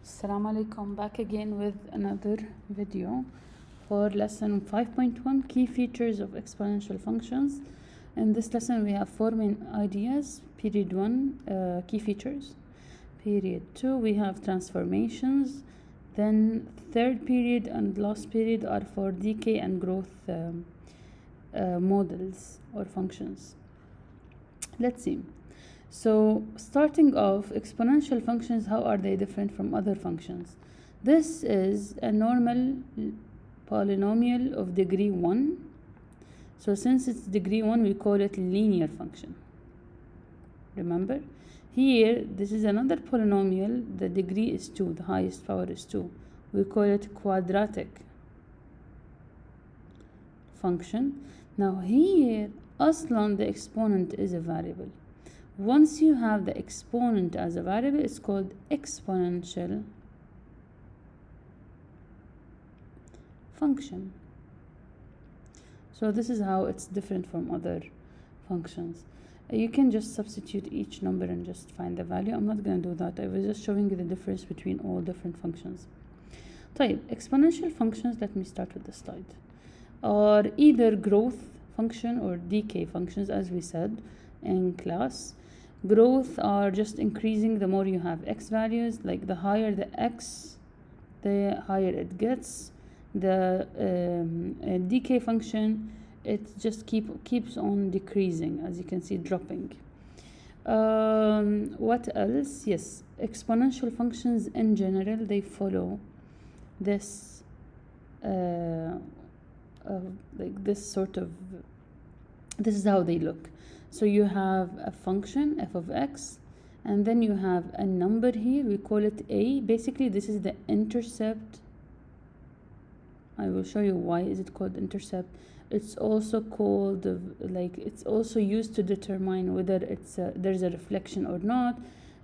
Assalamu alaikum, back again with another video for lesson 5.1 key features of exponential functions. In this lesson we have four main ideas. Period 1, key features. Period 2, we have transformations. Then third period and last period are for decay and growth models or functions. Let's see. So starting off, exponential functions, how are they different from other functions? This is a normal polynomial of degree 1. So since it's degree 1, we call it linear function. Remember? Here, this is another polynomial. The degree is 2. The highest power is 2. We call it quadratic function. Now here, aslan, the exponent is a variable. Once you have the exponent as a variable, it's called exponential function. So this is how it's different from other functions. You can just substitute each number and just find the value. I'm not going to do that. I was just showing you the difference between all different functions. طيب, exponential functions, let me start with the slide, are either growth function or decay functions, as we said in class. Growth are just increasing the more you have x values, like the higher the x, the higher it gets. The decay function, it just keeps on decreasing, as you can see, dropping. What else? Yes, exponential functions in general, they follow this like this sort of, this is how they look. So you have a function f of x, and then you have a number here, we call it a. Basically this is the intercept. I will show you why is it called intercept. It's also called it's also used to determine whether it's there's a reflection or not,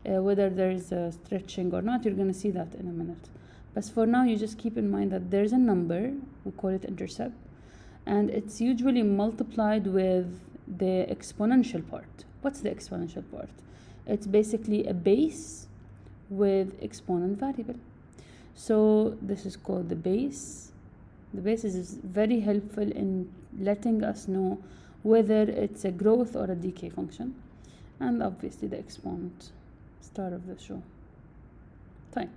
whether there's a stretching or not. You're going to see that in a minute, but for now you just keep in mind that there's a number, we call it intercept, and it's usually multiplied with the exponential part. What's the exponential part? It's basically a base with exponent variable. So this is called the base. The base is very helpful in letting us know whether it's a growth or a decay function. And obviously the exponent, star of the show. Fine.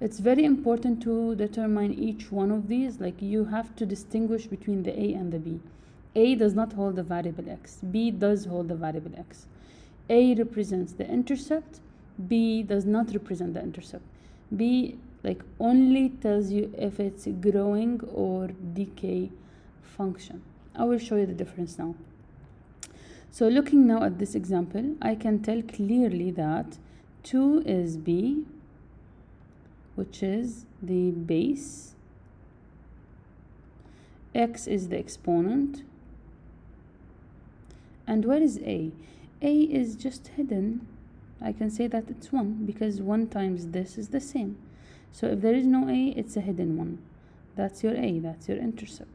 It's very important to determine each one of these. Like, you have to distinguish between the a and the b. A does not hold the variable x. B does hold the variable x. A represents the intercept. B does not represent the intercept. B only tells you if it's a growing or decay function. I will show you the difference now. So looking now at this example, I can tell clearly that 2 is b, which is the base. X is the exponent. And where is a? A is just hidden. I can say that it's 1 because 1 times this is the same. So if there is no a, it's a hidden one. That's your a, that's your intercept.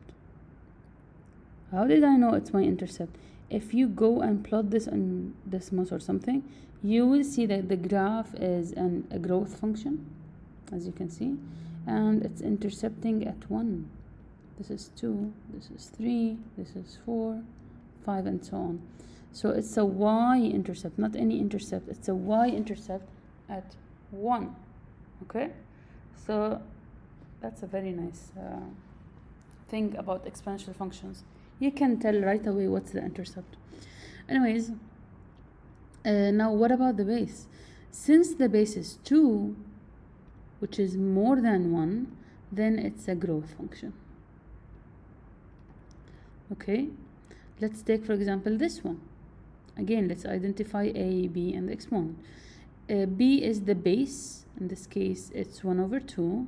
How did I know it's my intercept? If you go and plot this on Desmos or something, you will see that the graph is a growth function, as you can see, and it's intercepting at 1. This is 2, this is 3, this is 4, 5, and so on. So it's a y-intercept, not any intercept. It's a y-intercept at 1. Okay? So that's a very nice thing about exponential functions. You can tell right away what's the intercept. Anyways, now what about the base? Since the base is 2, which is more than 1, then it's a growth function. Okay? Let's take, for example, this one. Again, let's identify a, b, and the exponent. B is the base. In this case, it's 1 over 2.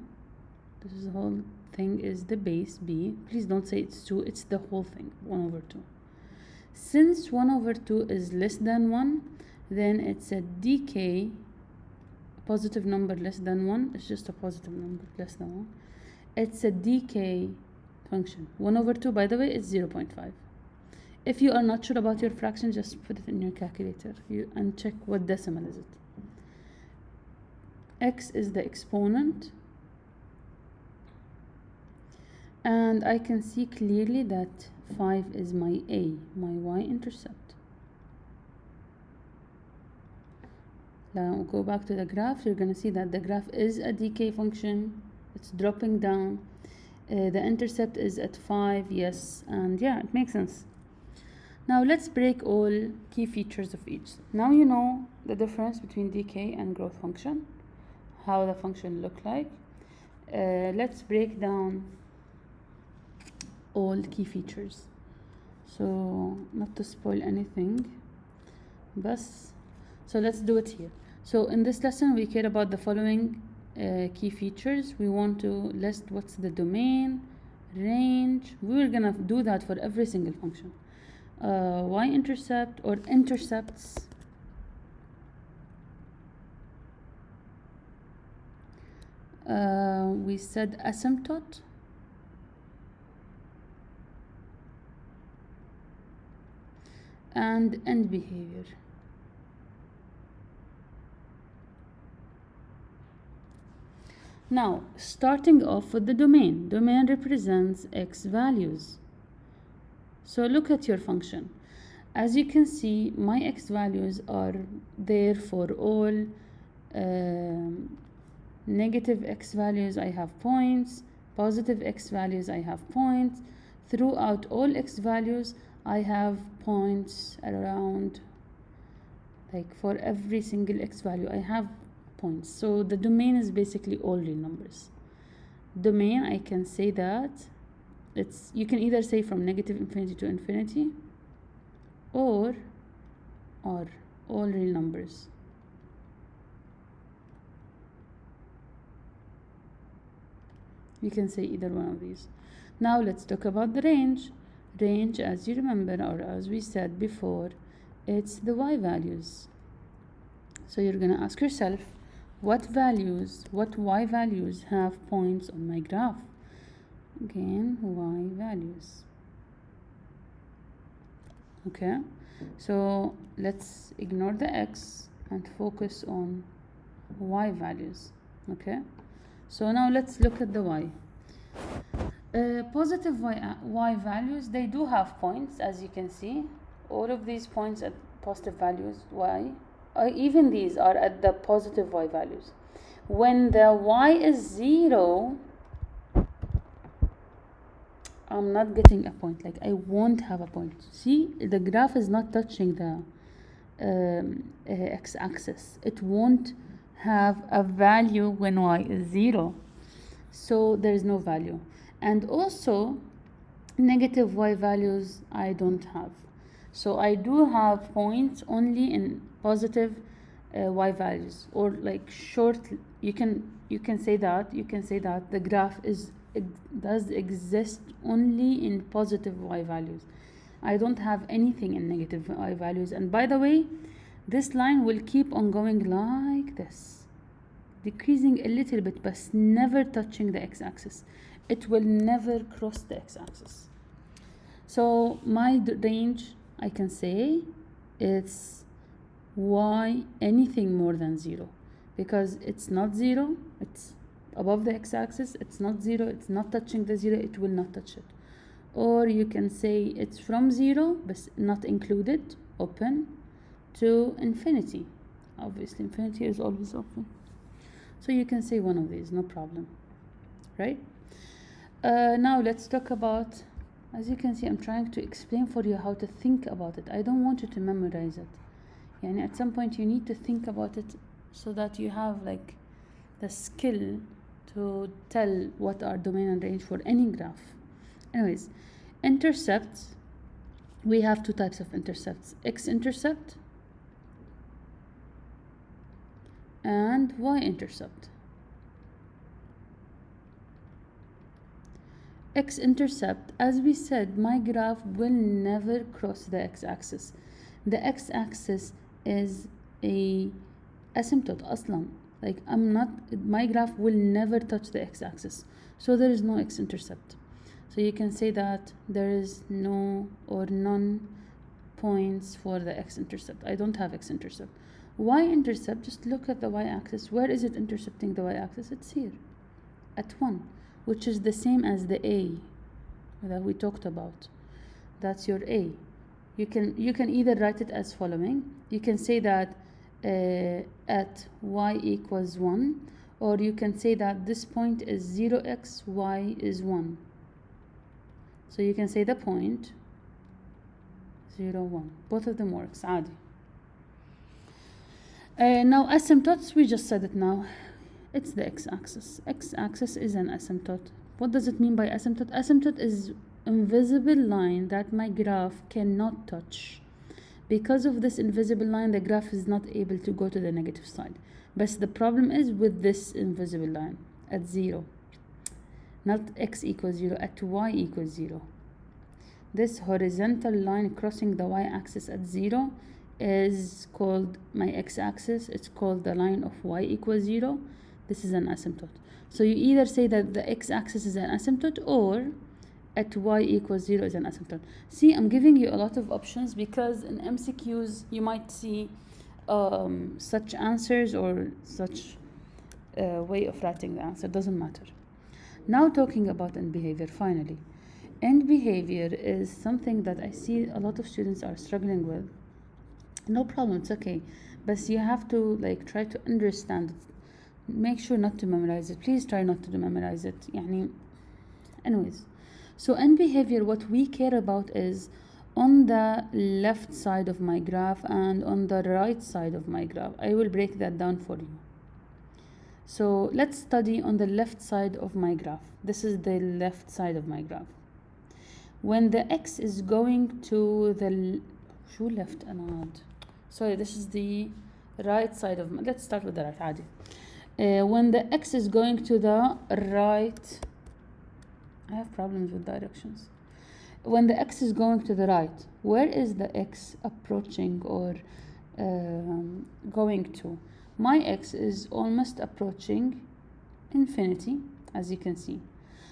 This is the whole thing is the base, b. Please don't say it's 2. It's the whole thing, 1 over 2. Since 1 over 2 is less than 1, then it's a decay. Positive number less than 1. It's just a positive number less than 1. It's a decay function. 1 over 2, by the way, is 0.5. If you are not sure about your fraction, just put it in your calculator and check what decimal is it. x is the exponent, and I can see clearly that 5 is my a, my y-intercept. Now go back to the graph. You're going to see that the graph is a decay function. It's dropping down. The intercept is at 5, yes, and yeah, it makes sense. Now let's break all key features of each. Now you know the difference between decay and growth function, how the function look like. Let's break down all key features. So not to spoil anything, but so let's do it here. So in this lesson we care about the following key features. We want to list what's the domain, range. We're gonna do that for every single function. Y-intercept or intercepts, we said asymptote, and end behavior. Now, starting off with the domain. Domain represents x values. So look at your function. As you can see, my x values are there for all negative x values, I have points. Positive x values, I have points. Throughout all x values, I have points around, like for every single x value, I have points. So the domain is basically all real numbers. Domain, I can say that you can either say from negative infinity to infinity or all real numbers. You can say either one of these. Now let's talk about the range. Range, as you remember, or as we said before, it's the y values. So you're gonna ask yourself, what y values have points on my graph? Again, y values. Okay, so let's ignore the x and focus on y values. Okay, so now let's look at the y. Positive y values, they do have points, as you can see. All of these points at positive values y, even these are at the positive y values. When the y is 0, I'm not getting a point, like I won't have a point. See, the graph is not touching the x-axis. It won't have a value when y is 0, so there is no value. And also negative y values I don't have. So I do have points only in positive y values, or like short. You can say that the graph does exist only in positive y values. I don't have anything in negative y values. And by the way, this line will keep on going like this, decreasing a little bit, but never touching the x-axis. It will never cross the x-axis. So my range, I can say it's y anything more than 0, because it's not 0, it's above the x-axis, it's not 0, it's not touching the 0, it will not touch it. Or you can say it's from 0 but not included, open, to infinity. Obviously infinity is always open. So you can say one of these, no problem, right? Now let's talk about, as you can see, I'm trying to explain for you how to think about it. I don't want you to memorize it. And at some point you need to think about it so that you have like the skill to tell what are domain and range for any graph. Anyways, intercepts, we have two types of intercepts, x-intercept and y-intercept. X-intercept, as we said, my graph will never cross the x-axis. The x-axis is a asymptote aslan. Like my graph will never touch the x-axis. So there is no x-intercept. So you can say that there is no or none points for the x-intercept. I don't have x-intercept. y-intercept, just look at the y-axis. Where is it intercepting the y-axis? It's here at 1, which is the same as the a that we talked about. That's your a. You can either write it as following. You can say that at y equals 1, or you can say that this point is 0x, y is 1. So you can say the point 0, 1. Both of them works عادي. Now asymptotes, we just said it now. It's the x-axis. X-axis is an asymptote. What does it mean by asymptote? Asymptote is invisible line that my graph cannot touch. Because of this invisible line, the graph is not able to go to the negative side. But the problem is with this invisible line at 0. Not x equals 0, at y equals 0. This horizontal line crossing the y-axis at 0 is called my x-axis. It's called the line of y equals 0. This is an asymptote. So you either say that the x-axis is an asymptote, or at y equals 0 is an asymptote. See, I'm giving you a lot of options because in MCQs you might see such answers or such way of writing the answer. Doesn't matter. Now talking about end behavior, finally. End behavior is something that I see a lot of students are struggling with. No problem, it's okay. But you have to try to understand it. Make sure not to memorize it. Please try not to memorize it. Anyways. So end behavior, what we care about is on the left side of my graph and on the right side of my graph. I will break that down for you. So let's study on the left side of my graph. This is the left side of my graph. When the x is going to the left and sorry, this is the right side of my, let's start with the right عادي. When the x is going to the right, I have problems with directions. When the x is going to the right, where is the x approaching or going to? My x is almost approaching infinity, as you can see.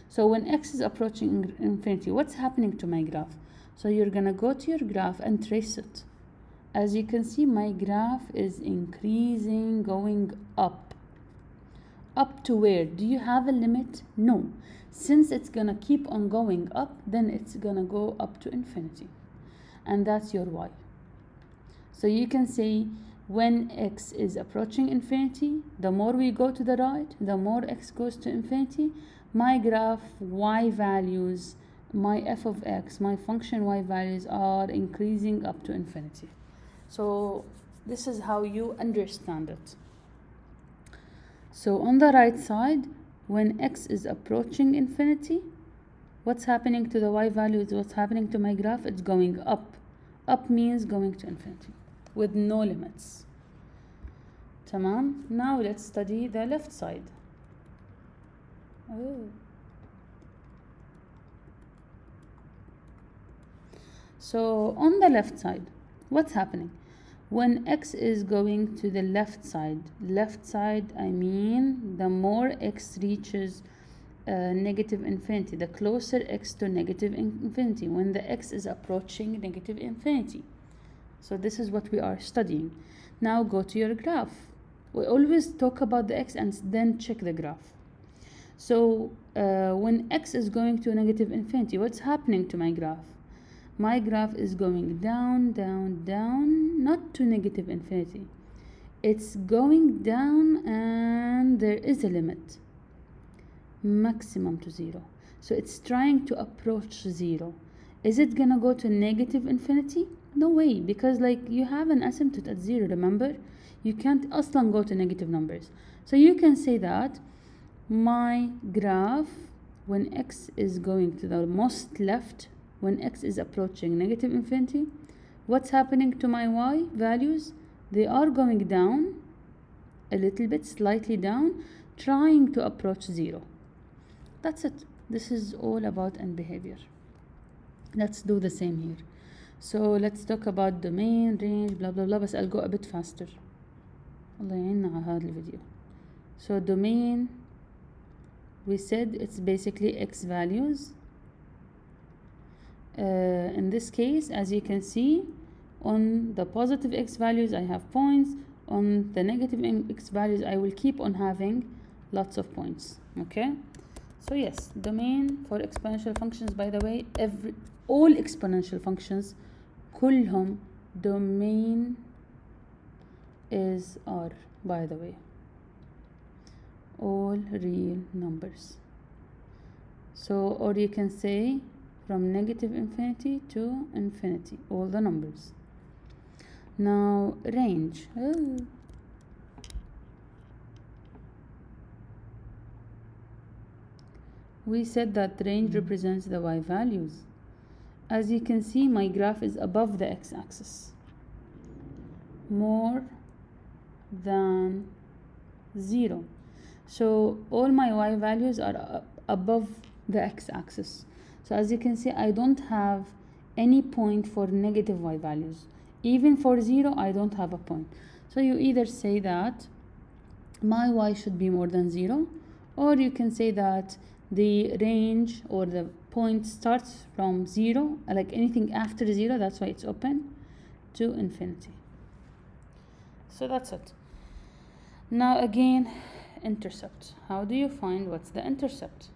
So when x is approaching infinity, what's happening to my graph? So you're gonna go to your graph and trace it. As you can see, my graph is increasing, going up. Up to where? Do you have a limit? No. Since it's gonna keep on going up, then it's gonna go up to infinity. And that's your y. So you can say when x is approaching infinity, the more we go to the right, the more x goes to infinity. My graph y values, my f of x, my function y values are increasing up to infinity. So this is how you understand it. So on the right side, when x is approaching infinity, what's happening to the y values? What's happening to my graph? It's going up. Up means going to infinity with no limits. Tamam. Now let's study the left side. So on the left side, what's happening? When x is going to the left side, I mean the more x reaches negative infinity, the closer x to negative infinity, when the x is approaching negative infinity. So this is what we are studying. Now go to your graph. We always talk about the x and then check the graph. So when x is going to negative infinity, what's happening to my graph? My graph is going down, down, down, not to negative infinity. It's going down and there is a limit, maximum to 0. So it's trying to approach 0. Is it gonna go to negative infinity? No way, because you have an asymptote at 0, remember? You can't aslan go to negative numbers. So you can say that my graph, when x is going to the most left, when x is approaching negative infinity, what's happening to my y values? They are going down a little bit, slightly down, trying to approach 0. That's it. This is all about end behavior. Let's do the same here. So let's talk about domain, range, blah blah blah, but I'll go a bit faster. الله يعيننا على هذا الفيديو. So domain, we said it's basically x values. In this case, as you can see, on the positive x values I have points, on the negative x values, I will keep on having lots of points. Okay, so yes, domain for exponential functions, by the way, all exponential functions كلهم domain is R, by the way, all real numbers. So, or you can say from negative infinity to infinity, all the numbers. Now range. We said that range represents the y values. As you can see, my graph is above the x-axis, more than 0. So all my y values are above the x-axis. So as you can see, I don't have any point for negative y values. Even for 0, I don't have a point. So you either say that my y should be more than 0, or you can say that the range or the point starts from 0, like anything after 0, that's why it's open, to infinity. So that's it. Now again, intercept. How do you find what's the intercept?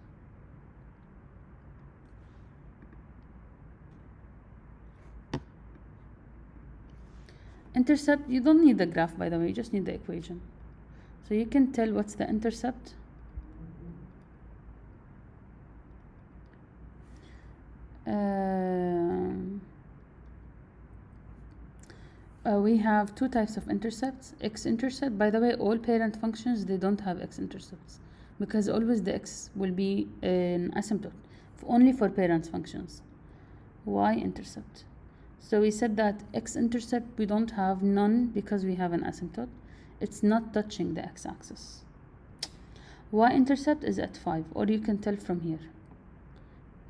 Intercept, you don't need the graph, by the way, you just need the equation. So you can tell what's the intercept. We have two types of intercepts. X-intercept, by the way, all parent functions, they don't have x-intercepts, because always the x will be an asymptote, only for parent functions. Y-intercept. So we said that x-intercept, we don't have none because we have an asymptote. It's not touching the x-axis. Y-intercept is at 5, or you can tell from here.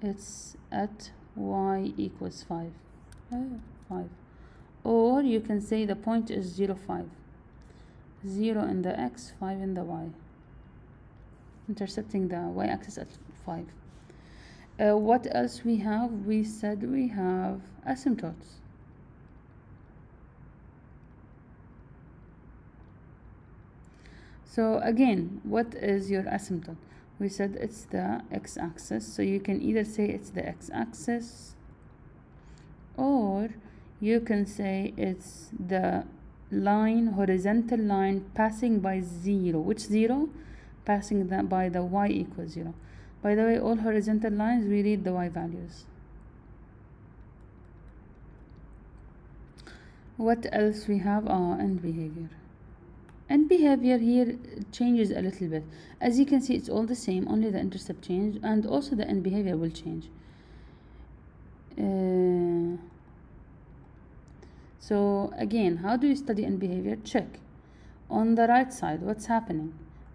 It's at y equals 5. 5. Or you can say the point is 0, 5. 0 in the x, 5 in the y. Intercepting the y-axis at 5. What else we have? We said we have asymptotes. So again, what is your asymptote? We said it's the x-axis, so you can either say it's the x-axis, or you can say it's the line, horizontal line passing by 0. Which 0? Passing by the y equals 0. By the way, all horizontal lines, we read the y values. What else we have? End behavior. End behavior here changes a little bit. As you can see, it's all the same, only the intercept change, and also the end behavior will change. So again, how do you study end behavior? Check. On the right side, what's happening?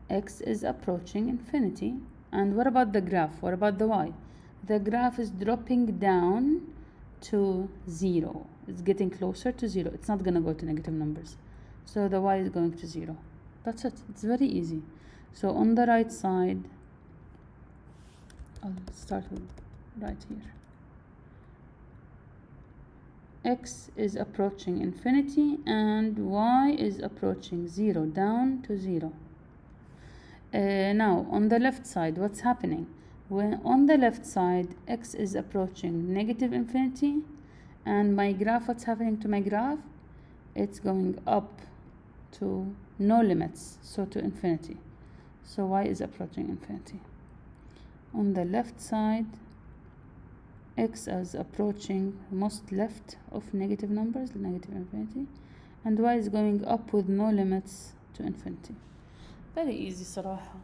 X is approaching infinity. And what about the graph? What about the y? The graph is dropping down to 0. It's getting closer to 0. It's not going to go to negative numbers. So the y is going to 0. That's it. It's very easy. So on the right side, I'll start with right here. X is approaching infinity and y is approaching 0, down to 0. Now on the left side, what's happening? When on the left side, x is approaching negative infinity, and my graph, what's happening to my graph? It's going up to no limits, so to infinity. So y is approaching infinity. On the left side, x is approaching most left of negative numbers, negative infinity, and y is going up with no limits to infinity. Very easy صراحة.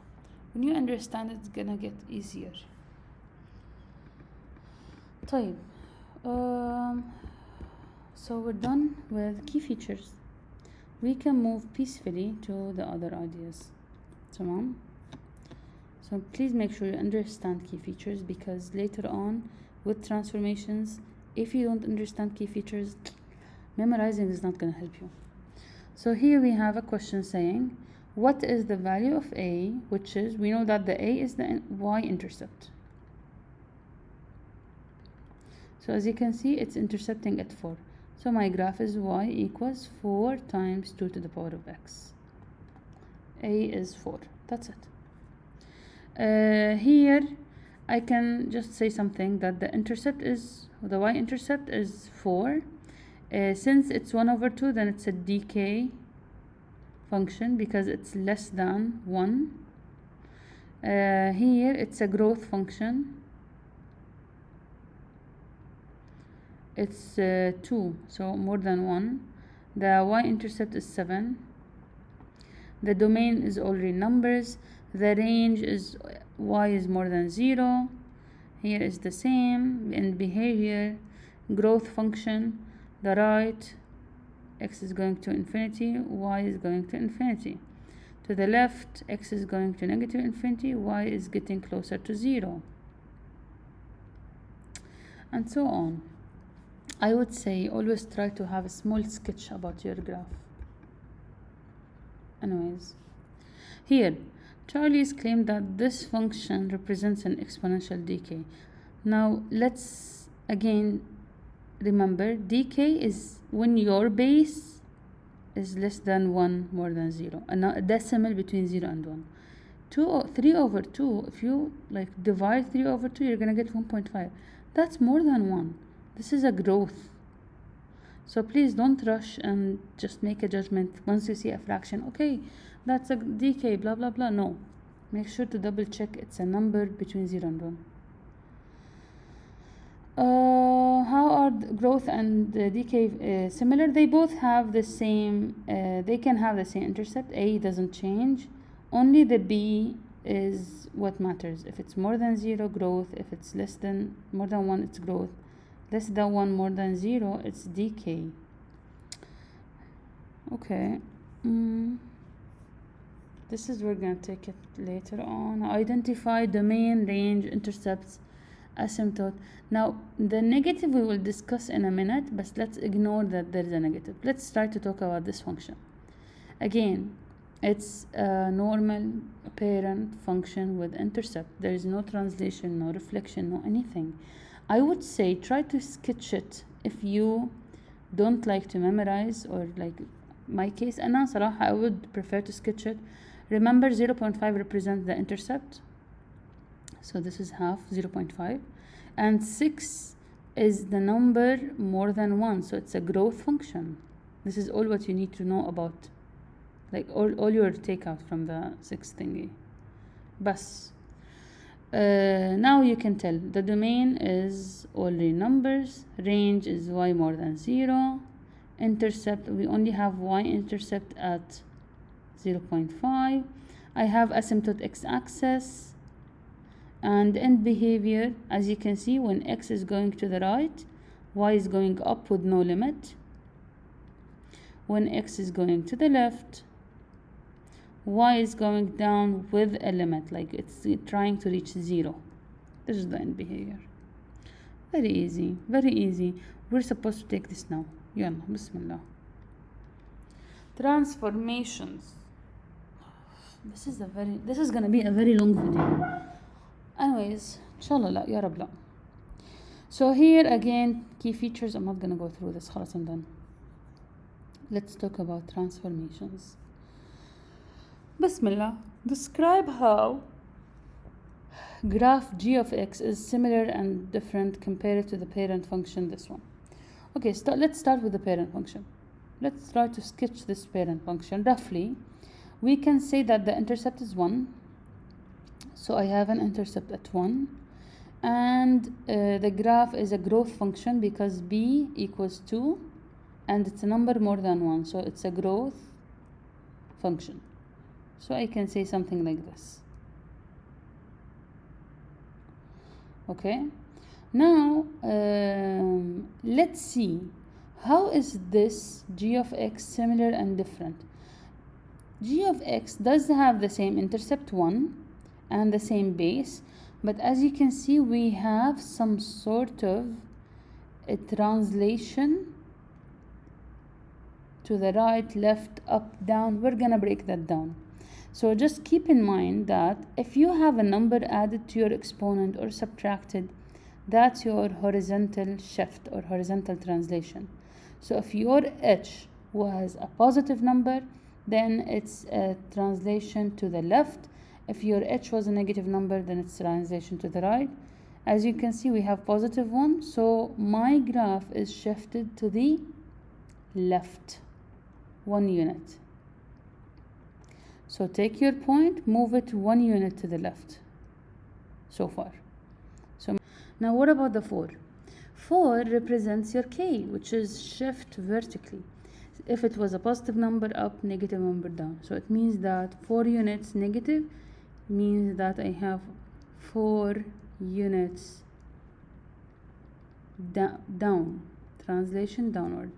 When you understand it, it's gonna get easier. طيب. So we're done with key features. We can move peacefully to the other ideas. تمام? So please make sure you understand key features, because later on with transformations, if you don't understand key features, memorizing is not going to help you. So here we have a question saying, what is the value of a, which is, we know that the a is the y-intercept. So as you can see, it's intercepting at 4. So my graph is y equals 4 times 2 to the power of x. A is 4. That's it. Here I can just say something that the y-intercept is 4. Since it's 1 over 2, then it's a decay function because it's less than 1. Here it's a growth function. It's 2, so more than 1. The y-intercept is 7. The domain is already numbers. The range is y is more than 0. Here is the same in behavior. Growth function, the right, x is going to infinity, y is going to infinity. To the left, x is going to negative infinity, y is getting closer to 0. And so on. I would say always try to have a small sketch about your graph. Anyways, here Charlie's claimed that this function represents an exponential decay. Now let's again remember, decay is when your base is less than 1 more than 0, a decimal between 0 and 1. 3 over 2, if you like divide 3 over 2, you're gonna get 1.5. That's more than 1. This is a growth. So please don't rush and just make a judgment once you see a fraction. Okay, that's a decay, blah, blah, blah. No. Make sure to double check it's a number between 0 and 1. How are growth and decay similar? They both have the same, they can have the same intercept. A doesn't change. Only the B is what matters. If it's more than 0, growth. If it's more than 1, it's growth. Less than 1, more than 0, it's decay. Okay. This is, we're gonna take it later on. Identify domain, range, intercepts, asymptote. Now, the negative we will discuss in a minute, but let's ignore that there is a negative. Let's try to talk about this function. Again, it's a normal parent function with intercept. There is no translation, no reflection, no anything. I would say try to sketch it if you don't like to memorize, or like my case. And صراحة I would prefer to sketch it. Remember 0.5 represents the intercept. So this is half 0.5. And 6 is the number more than 1. So it's a growth function. This is all what you need to know about. Like all your takeout from the 6 thingy. Bas. Now you can tell the domain is already numbers, range is y more than 0, intercept we only have y-intercept at 0.5. I have asymptote x-axis, and end behavior, as you can see, when x is going to the right, y is going up with no limit. When x is going to the left, y is going down with a limit, like it's trying to reach 0. This is the end behavior. Very easy, very easy. We're supposed to take this now. Yalla, bismillah. Transformations. This is gonna be a very long video. Anyways, inshallah la, ya rab la. So here again, key features. I'm not gonna go through this. Khalas, I'm done. Let's talk about transformations. Bismillah. Describe how graph g of x is similar and different compared to the parent function, this one. Okay, let's start with the parent function. Let's try to sketch this parent function. Roughly, we can say that the intercept is 1. So I have an intercept at 1. And the graph is a growth function because b equals 2. And it's a number more than 1. So it's a growth function. So I can say something like this. Okay. Now, let's see. How is this g of x similar and different? G of x does have the same intercept 1 and the same base. But as you can see, we have some sort of a translation to the right, left, up, down. We're gonna break that down. So just keep in mind that if you have a number added to your exponent or subtracted, that's your horizontal shift or horizontal translation. So if your h was a positive number, then it's a translation to the left. If your h was a negative number, then it's translation to the right. As you can see, we have positive 1, so my graph is shifted to the left 1 unit. So take your point, move it 1 unit to the left so far. So now what about the 4? 4 represents your k, which is shift vertically. If it was a positive number up, negative number down. So it means that 4 units negative means that I have 4 units down, translation downward.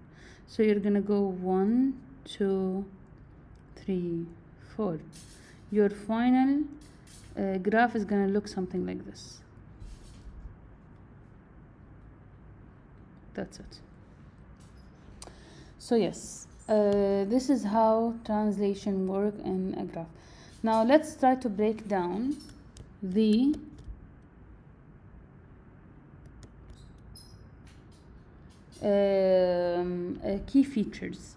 So you're gonna go 1, 2, 3, 4. Your final graph is gonna look something like this. That's it. So yes, this is how translation work in a graph. Now let's try to break down the key features.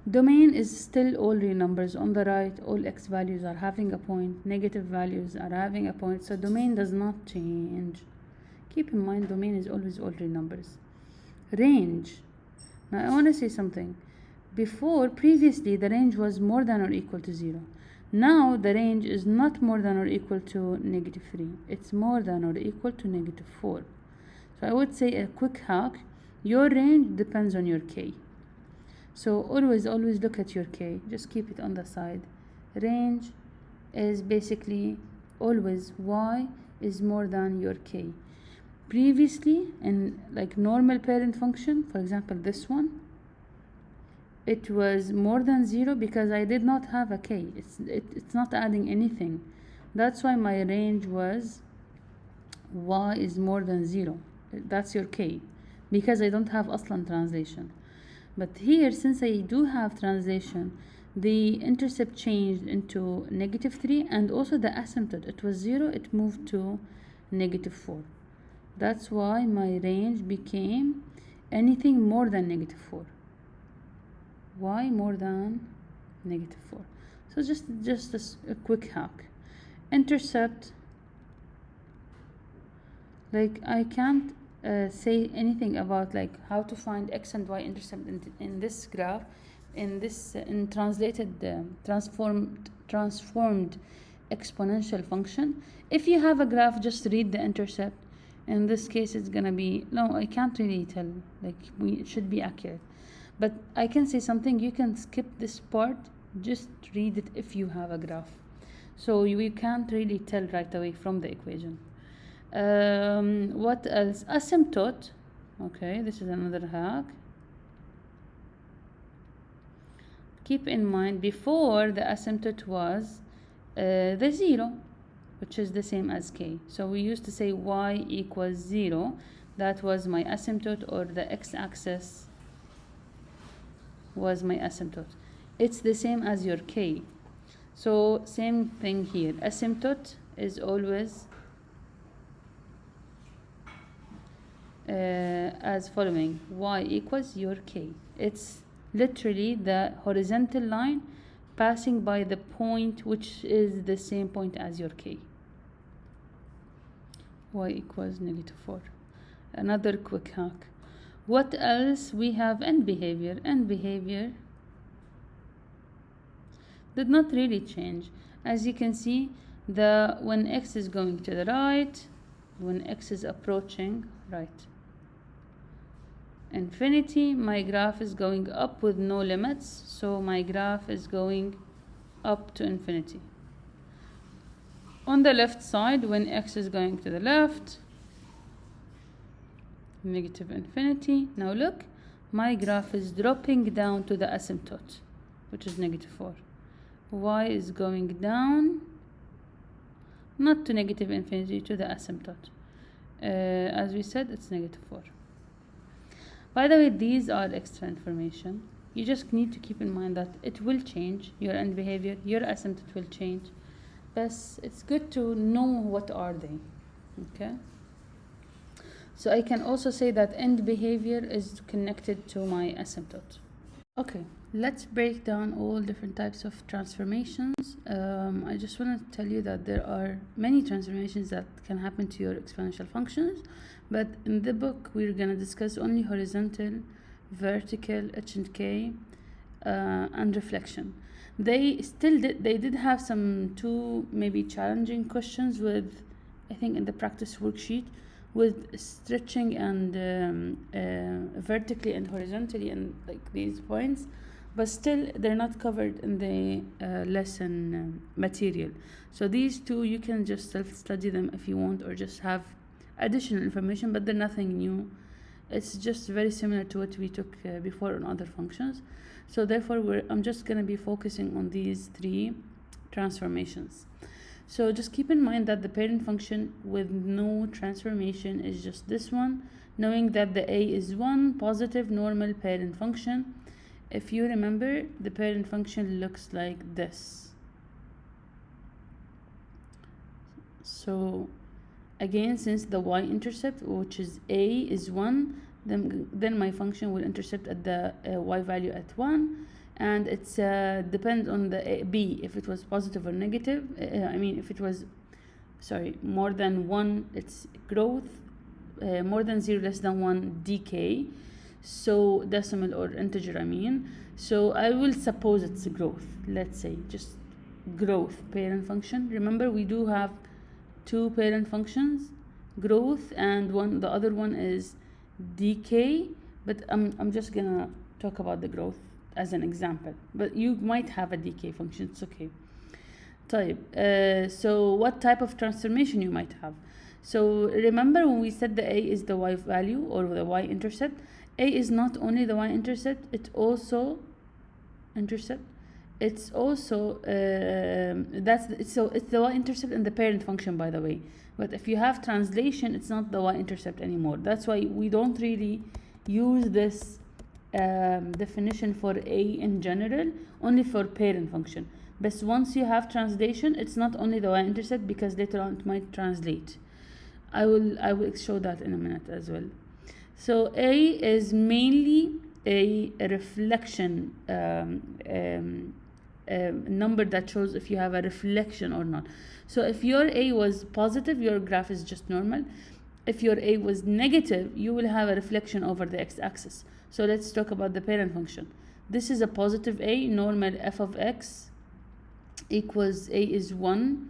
Domain is still all real numbers. On the right, all x values are having a point, negative values are having a point, so domain does not change. Keep in mind, domain is always all real numbers. Range. Now I want to say something. Previously, the range was more than or equal to 0. Now the range is not more than or equal to negative 3. It's more than or equal to negative 4. So I would say a quick hack. Your range depends on your k. So always look at your k. Just keep it on the side. Range is basically always y is more than your k. Previously, in like normal parent function, for example this one, it was more than 0 because I did not have a k. It's not adding anything. That's why my range was y is more than 0. That's your k, because I don't have aslan translation. But here, since I do have translation, the intercept changed into negative 3, and also the asymptote. It was 0, it moved to negative 4. That's why my range became anything more than negative 4. Y more than negative 4. So just a quick hack. Intercept, like I can't say anything about like how to find x and y intercept in this graph, in this in translated transformed exponential function. If you have a graph, just read the intercept. In this case, it's gonna be no. I can't really tell. Like it should be accurate, but I can say something. You can skip this part. Just read it if you have a graph. So you can't really tell right away from the equation. What else? Asymptote. Okay, this is another hack. Keep in mind, before the asymptote was the 0, which is the same as k. So we used to say y equals 0. That was my asymptote, or the x-axis was my asymptote. It's the same as your k. So same thing here. Asymptote is always as following: y equals your k. It's literally the horizontal line passing by the point which is the same point as your k. Y equals negative 4. Another quick hack. What else? We have end behavior. End behavior did not really change. As you can see, when x is going to the right, when x is approaching right infinity, my graph is going up with no limits, so my graph is going up to infinity. On the left side, when x is going to the left, negative infinity. Now look, my graph is dropping down to the asymptote, which is negative 4. Y is going down, not to negative infinity, to the asymptote. As we said, it's negative 4. By the way, these are extra information. You just need to keep in mind that it will change. Your end behavior, your asymptote will change. But it's good to know what are they. Okay. So I can also say that end behavior is connected to my asymptote. Okay, let's break down all different types of transformations. I just want to tell you that there are many transformations that can happen to your exponential functions, but in the book we're going to discuss only horizontal, vertical, H and K, and reflection. They did have some two maybe challenging questions with, I think in the practice worksheet, with stretching and vertically and horizontally and like these points, but still they're not covered in the lesson material. So these two you can just self-study them if you want, or just have additional information, but they're nothing new. It's just very similar to what we took before on other functions. So therefore I'm just going to be focusing on these three transformations. So just keep in mind that the parent function with no transformation is just this one, knowing that the a is one positive normal parent function. If you remember, the parent function looks like this. So again, since the y-intercept, which is a, is 1, then my function will intercept at the y value at 1. And it's depends on the b, if it was positive or negative. If it was, more than 1, it's growth, more than 0, less than 1, decay. So decimal or integer, so I will suppose it's growth. Let's say just growth parent function. Remember, we do have two parent functions, growth, and the other one is decay, but I'm just gonna talk about the growth as an example, but you might have a decay function, it's okay. So what type of transformation you might have? So remember when we said the a is the y value or the y-intercept, a is not only the y-intercept, it's also intercept. It's also it's the y-intercept and the parent function, by the way. But if you have translation, it's not the y-intercept anymore. That's why we don't really use this definition for a in general, only for parent function. But once you have translation, it's not only the y-intercept, because later on it might translate. I will show that in a minute as well. So a is mainly a reflection number that shows if you have a reflection or not. So if your a was positive, your graph is just normal. If your a was negative, you will have a reflection over the x-axis. So let's talk about the parent function. This is a positive a, normal f of x equals a is 1,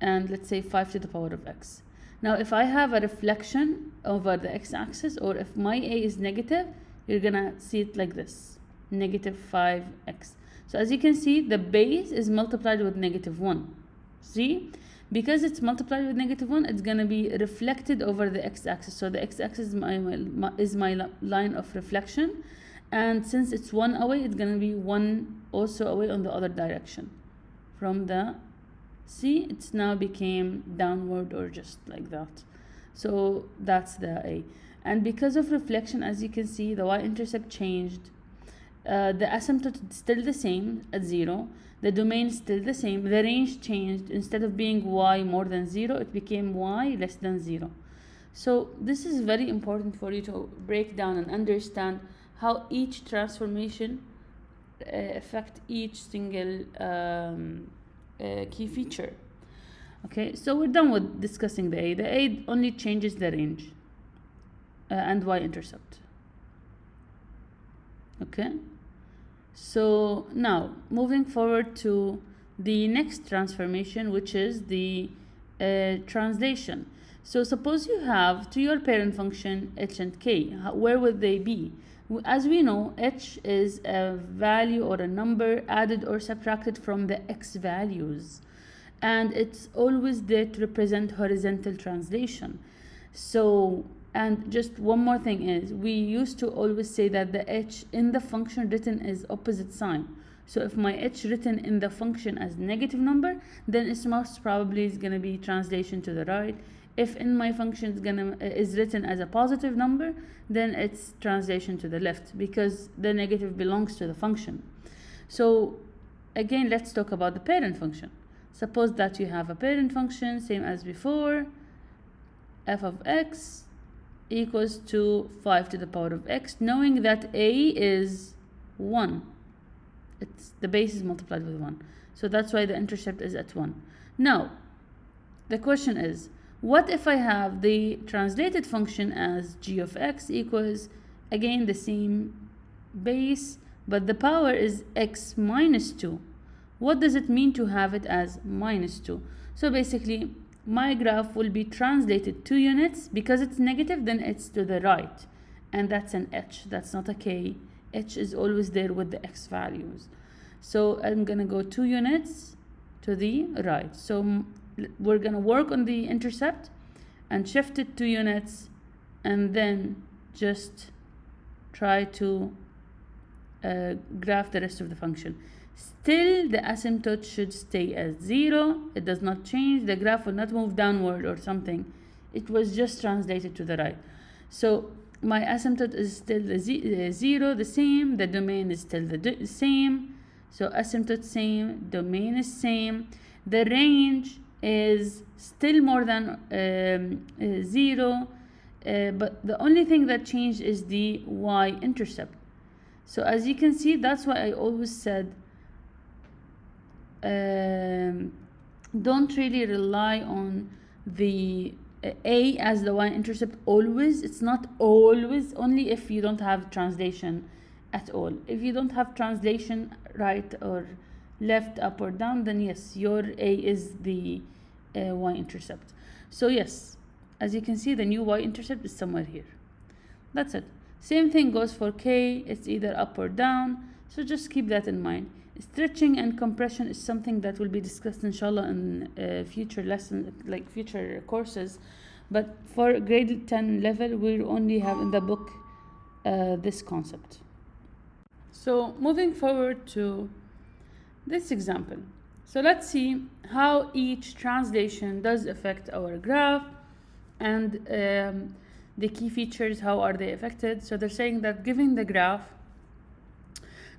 and let's say 5 to the power of x. Now if I have a reflection over the x-axis, or if my a is negative, you're gonna see it like this, negative 5x. So as you can see, the base is multiplied with negative 1. See? Because it's multiplied with negative 1, it's going to be reflected over the x-axis. So the x-axis is my line of reflection. And since it's 1 away, it's going to be 1 also away on the other direction. From the, see, it's now became downward or just like that. So that's the a. And because of reflection, as you can see, the y-intercept changed. The asymptote is still the same at 0. The domain is still the same. The range changed. Instead of being y more than 0, it became y less than 0. So this is very important for you to break down and understand how each transformation affect each single key feature. Okay, so we're done with discussing the a. The a only changes the range and y-intercept. Okay, so now moving forward to the next transformation, which is the translation. So suppose you have to your parent function h and k. Where would they be? As we know, h is a value or a number added or subtracted from the x values, and it's always there to represent horizontal translation. So, and just one more thing is, we used to always say that the h in the function written is opposite sign. So if my h written in the function as negative number, then it's most probably is going to be translation to the right. If in my function is written as a positive number, then it's translation to the left, because the negative belongs to the function. So again, let's talk about the parent function. Suppose that you have a parent function, same as before, f of x equals to 5 to the power of x, knowing that a is 1. The base is multiplied with 1. So that's why the intercept is at 1. Now, the question is, what if I have the translated function as g of x equals, again, the same base, but the power is x minus 2? What does it mean to have it as minus 2? So basically, my graph will be translated 2 units. Because it's negative, then it's to the right. And that's an h, that's not a k. H is always there with the x values. So I'm gonna go 2 units to the right. So we're gonna work on the intercept and shift it 2 units, and then just try to graph the rest of the function. Still, the asymptote should stay as 0. It does not change. The graph will not move downward or something. It was just translated to the right. So my asymptote is still the 0, the same. The domain is still the same. So asymptote same, domain is same. The range is still more than 0. But the only thing that changed is the y-intercept. So as you can see, that's why I always said don't really rely on the a as the y-intercept always. It's not always, only if you don't have translation at all. If you don't have translation right or left, up or down, then yes, your a is the y-intercept. So yes, as you can see, the new y-intercept is somewhere here. That's it. Same thing goes for k. It's either up or down. So just keep that in mind. Stretching and compression is something that will be discussed inshallah in future lessons, like future courses. But for grade 10 level, we only have in the book this concept. So moving forward to this example. So let's see how each translation does affect our graph, and the key features, how are they affected. So they're saying that given the graph,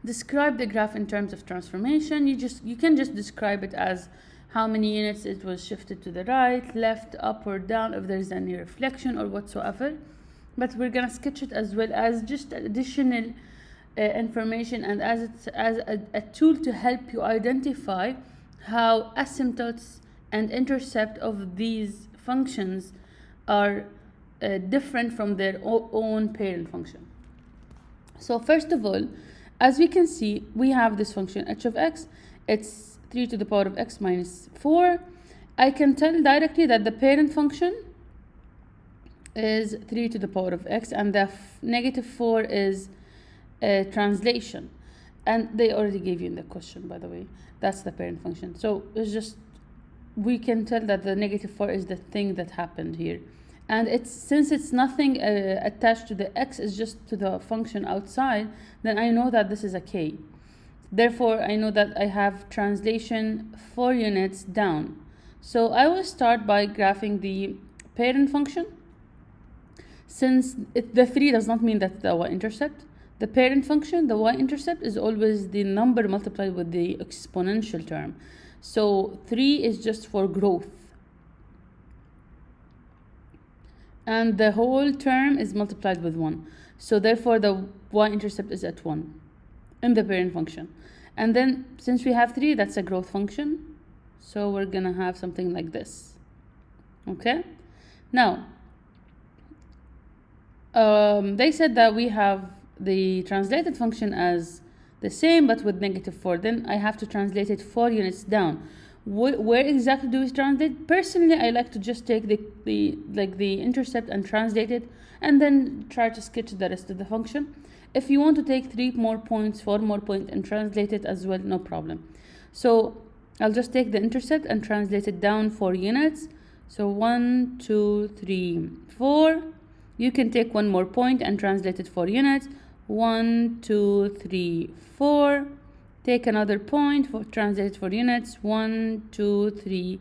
describe the graph in terms of transformation. You can just describe it as how many units it was shifted to the right, left, up or down, if there's any reflection or whatsoever. But we're gonna sketch it as well as just additional information, and as a tool to help you identify how asymptotes and intercept of these functions are different from their own parent function. So first of all, as we can see, we have this function h of x. It's 3 to the power of x minus 4. I can tell directly that the parent function is 3 to the power of x, and the negative 4 is translation. And they already gave you in the question, by the way. That's the parent function. So it's just, we can tell that the negative 4 is the thing that happened here. And since it's nothing attached to the x, it's just to the function outside, then I know that this is a k. Therefore, I know that I have translation 4 units down. So I will start by graphing the parent function. Since the 3 does not mean that the y-intercept, the parent function, the y-intercept is always the number multiplied with the exponential term. So 3 is just for growth. And the whole term is multiplied with 1. So therefore, the y-intercept is at 1 in the parent function. And then since we have 3, that's a growth function. So we're going to have something like this. Okay? Now, they said that we have the translated function as the same, but with negative 4. Then I have to translate it 4 units down. Where exactly do we translate? Personally, I like to just take the intercept and translate it, and then try to sketch the rest of the function. If you want to take 3 more points, 4 more points, and translate it as well, no problem. So I'll just take the intercept and translate it down 4 units. So 1, 2, 3, 4. You can take 1 more point and translate it 4 units. 1, 2, 3, 4. Take another point, translate 4 units. 1, 2, 3,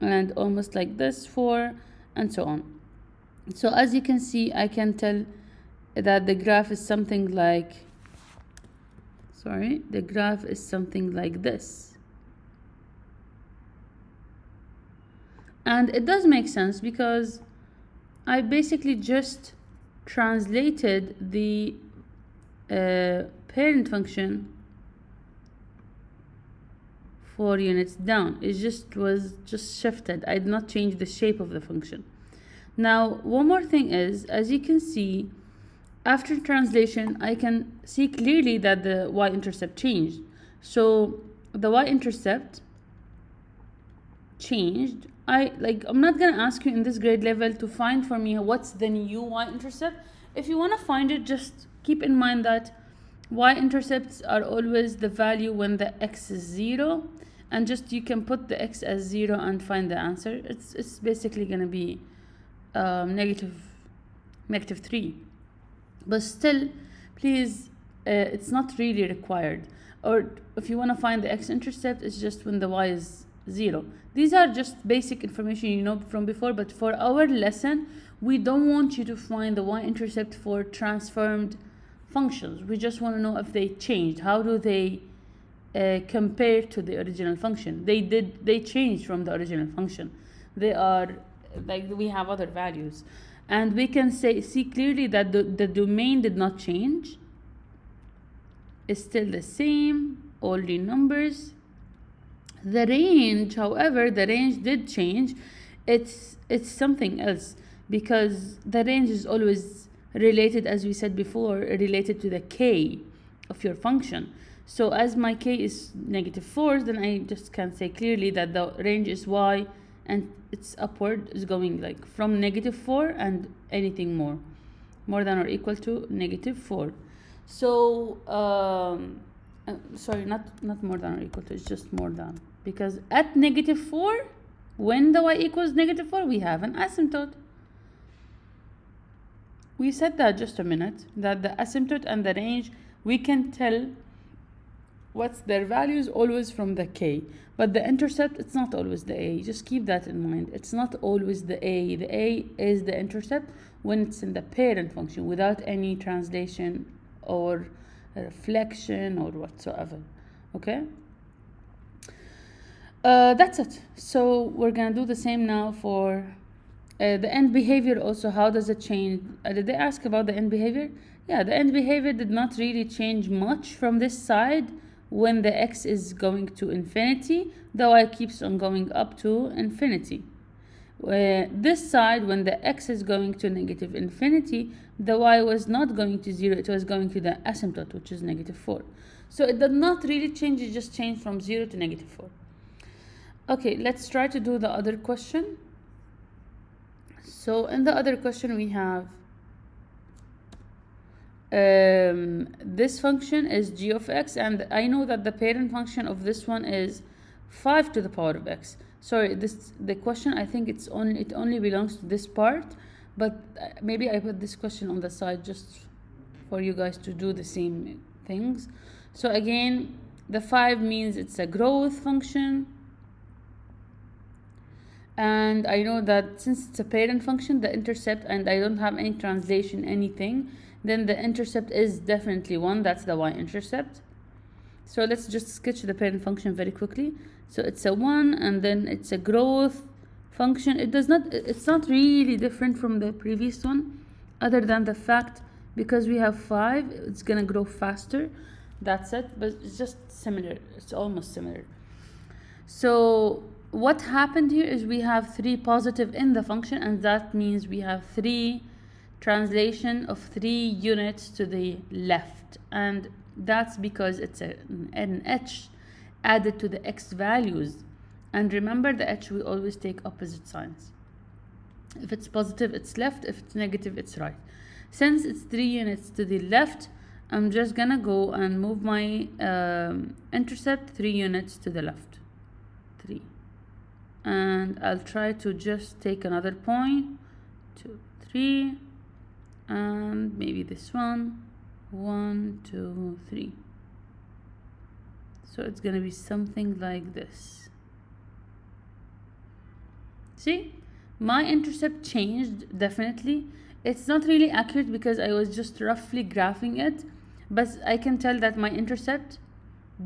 and almost like this, 4, and so on. So as you can see, I can tell that the graph is something like, the graph is something like this. And it does make sense because I basically just translated the parent function 4 units down. It was just shifted. I did not change the shape of the function. Now, one more thing is, as you can see, after translation, I can see clearly that the y-intercept changed. So the y-intercept changed. I'm not gonna ask you in this grade level to find for me what's the new y-intercept. If you wanna find it, just keep in mind that y-intercepts are always the value when the x is 0, and just you can put the x as 0 and find the answer. It's basically gonna be negative 3. But still, please, it's not really required. Or if you want to find the x-intercept, it's just when the y is 0. These are just basic information you know from before, but for our lesson, we don't want you to find the y-intercept for transformed functions. We just want to know if they changed. How do they compare to the original function? They changed from the original function. They are, like, we have other values. And we can see clearly that the domain did not change. It's still the same, all the numbers. The range, however, the range did change. It's something else, because the range is always related, as we said before, related to the k of your function. So as my k is -4, then I just can say clearly that the range is y, and it's upward, is going like from -4 and anything more than or equal to -4. So sorry, not more than or equal to, it's just more than, because at -4, when the y equals -4, we have an asymptote. We said that just a minute, that the asymptote and the range, we can tell what's their values always from the k. But the intercept, it's not always the a. Just keep that in mind. It's not always the a. The a is the intercept when it's in the parent function without any translation or reflection or whatsoever. Okay? That's it. So we're going to do the same now for the end behavior also. How does it change? Did they ask about the end behavior? Yeah, the end behavior did not really change much from this side. When the x is going to infinity, the y keeps on going up to infinity. This side, when the x is going to -infinity, the y was not going to 0, it was going to the asymptote, which is -4. So it did not really change, it just changed from 0 to -4. Okay, let's try to do the other question. So in the other question we have this function is g of x, and I know that the parent function of this one is 5 to the power of x. Sorry, the question, I think it only belongs to this part, but maybe I put this question on the side just for you guys to do the same things. So again, the 5 means it's a growth function, and I know that since it's a parent function, the intercept, and I don't have any translation, anything, then the intercept is definitely 1. That's the y-intercept. So let's just sketch the parent function very quickly. So it's a 1, and then it's a growth function. It's not really different from the previous one, other than the fact, because we have 5, it's gonna grow faster. That's it, but it's just similar. It's almost similar. So what happened here is we have 3 positive in the function, and that means we have 3 translation of 3 units to the left, and that's because it's an h added to the x values. And remember, the h, we always take opposite signs. If it's positive, it's left. If it's negative, it's right. Since it's 3 units to the left, I'm just gonna go and move my intercept 3 units to the left. 3. And I'll try to just take another point, 2, 3, and maybe this one, 1, 2, 3. So it's gonna be something like this. See, my intercept changed, definitely. It's not really accurate because I was just roughly graphing it, but I can tell that my intercept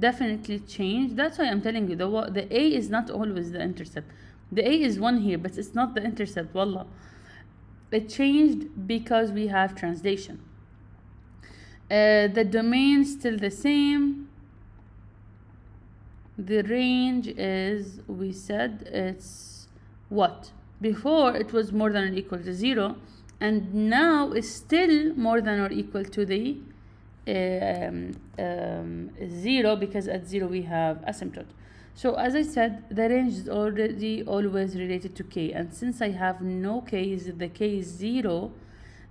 definitely changed. That's why I'm telling you, the A is not always the intercept. The A is 1 here, but it's not the intercept, wallah. It changed because we have translation. The domain still the same. The range is, we said it's what? Before it was more than or equal to 0, and now it's still more than or equal to the 0, because at 0 we have asymptote. So as I said, the range is already always related to k, and since I have no k, the k is 0,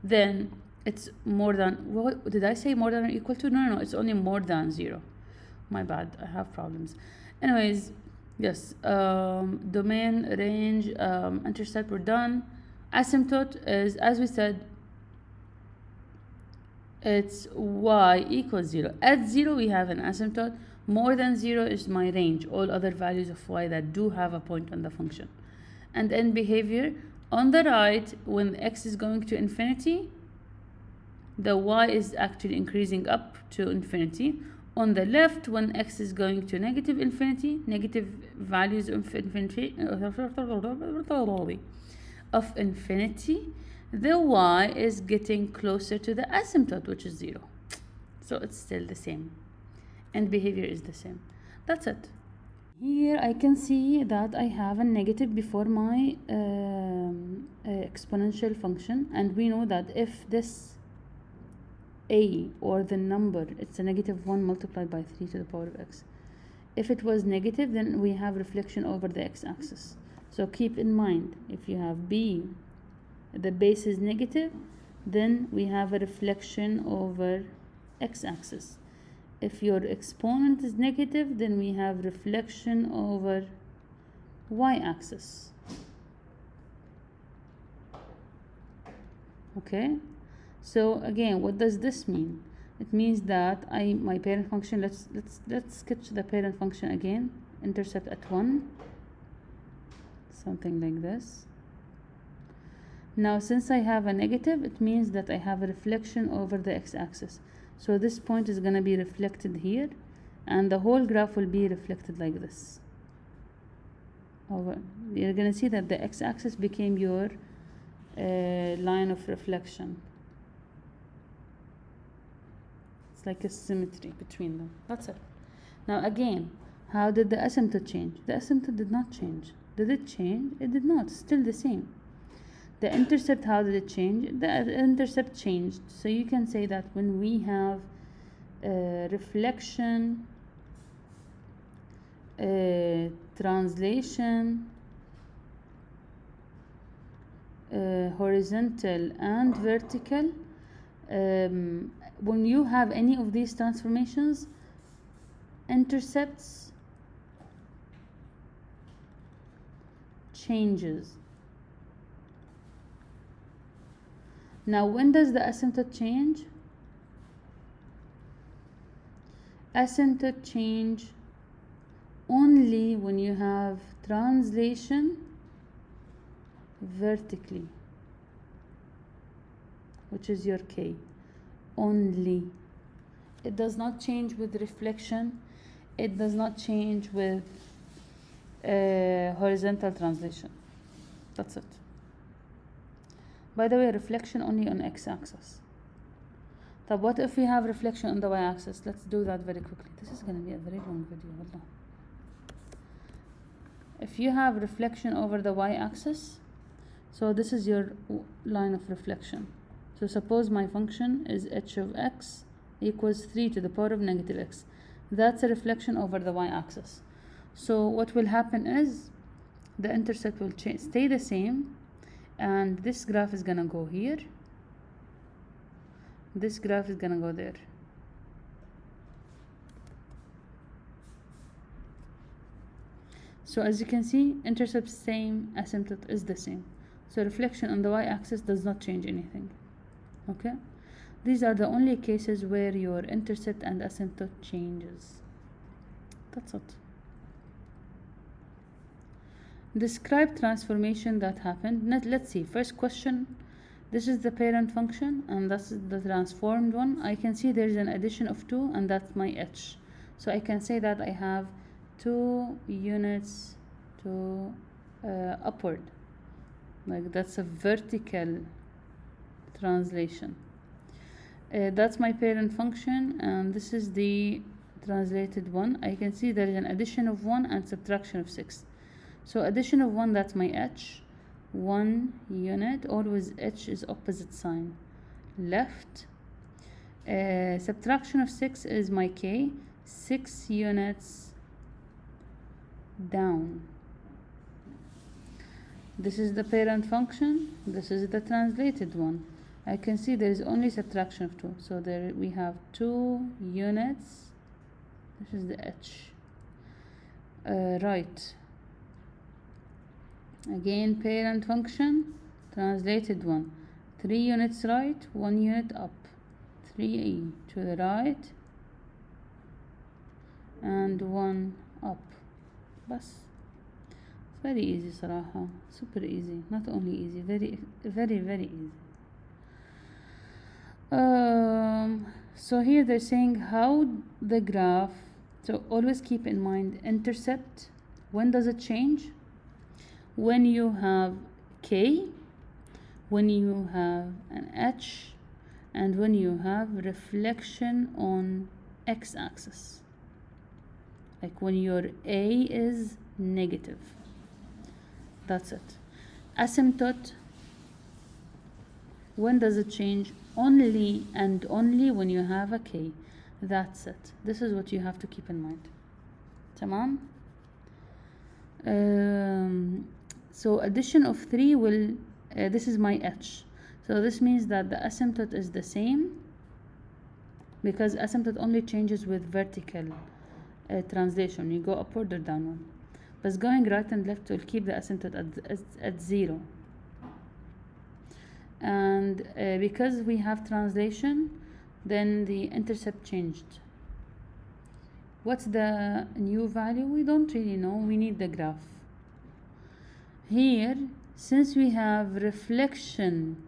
then it's more than, what did I say, more than or equal to? No, it's only more than 0. My bad, I have problems. Anyways, yes, domain, range, intercept, we're done. Asymptote is, as we said, it's y equals 0. At 0 we have an asymptote. More than 0 is my range, all other values of y that do have a point on the function. And in behavior, on the right, when x is going to infinity, the y is actually increasing up to infinity. On the left, when x is going to negative infinity, negative values of infinity, the y is getting closer to the asymptote, which is 0. So it's still the same. And behavior is the same. That's it. Here I can see that I have a negative before my exponential function, and we know that if this a, or the number, it's a negative 1 multiplied by 3 to the power of x. If it was negative, then we have reflection over the x-axis. So keep in mind, if you have b, the base is negative, then we have a reflection over x-axis. If your exponent is negative, then we have reflection over y-axis. Okay? So again, what does this mean? It means that my parent function, let's sketch the parent function again. Intercept at 1, something like this. Now since I have a negative, it means that I have a reflection over the x-axis. So this point is going to be reflected here, and the whole graph will be reflected like this. You're going to see that the x-axis became your line of reflection. It's like a symmetry between them. That's it. Now again, how did the asymptote change? The asymptote did not change. Did it change? It did not. Still the same. The intercept, how did it change? The intercept changed. So you can say that when we have reflection, translation, horizontal and vertical, when you have any of these transformations, intercepts changes. Now when does the asymptote change? Asymptote change only when you have translation vertically, which is your k. Only. It does not change with reflection. It does not change with horizontal translation. That's it. By the way, reflection only on x-axis. So what if we have reflection on the y-axis? Let's do that very quickly. This is going to be a very long video. Wallah. If you have reflection over the y-axis, so this is your line of reflection. So suppose my function is h of x equals 3 to the power of negative x. That's a reflection over the y-axis. So what will happen is the intercept will stay the same, and this graph is gonna go here. This graph is gonna go there. So as you can see, intercept same, asymptote is the same. So reflection on the y-axis does not change anything. Okay? These are the only cases where your intercept and asymptote changes. That's it. Describe transformation that happened. Let's see. First question. This is the parent function, and that's the transformed one. I can see there's an addition of 2, and that's my h. So I can say that I have 2 units to upward. Like that's a vertical translation. That's my parent function, and this is the translated one. I can see there is an addition of 1 and subtraction of 6. So addition of 1, that's my h, 1 unit. Always h is opposite sign, left. Subtraction of 6 is my k, 6 units down. This is the parent function, this is the translated one. I can see there is only subtraction of 2, so there we have 2 units. This is the h. Right. Again, parent function, translated one. 3 units right, 1 unit up. 3 to the right and 1 up. بس. It's very easy صراحة, super easy. Not only easy, very easy. So here they're saying how the graph, so always keep in mind intercept. When does it change? When you have k, when you have an h, and when you have reflection on x-axis, like when your a is negative. That's it. Asymptote, when does it change? Only and only when you have a k. That's it. This is what you have to keep in mind. تمام. So addition of 3 will, this is my h. So this means that the asymptote is the same, because asymptote only changes with vertical translation. You go upward or downward. But going right and left will keep the asymptote at 0. And because we have translation, then the intercept changed. What's the new value? We don't really know. We need the graph. Here, since we have reflection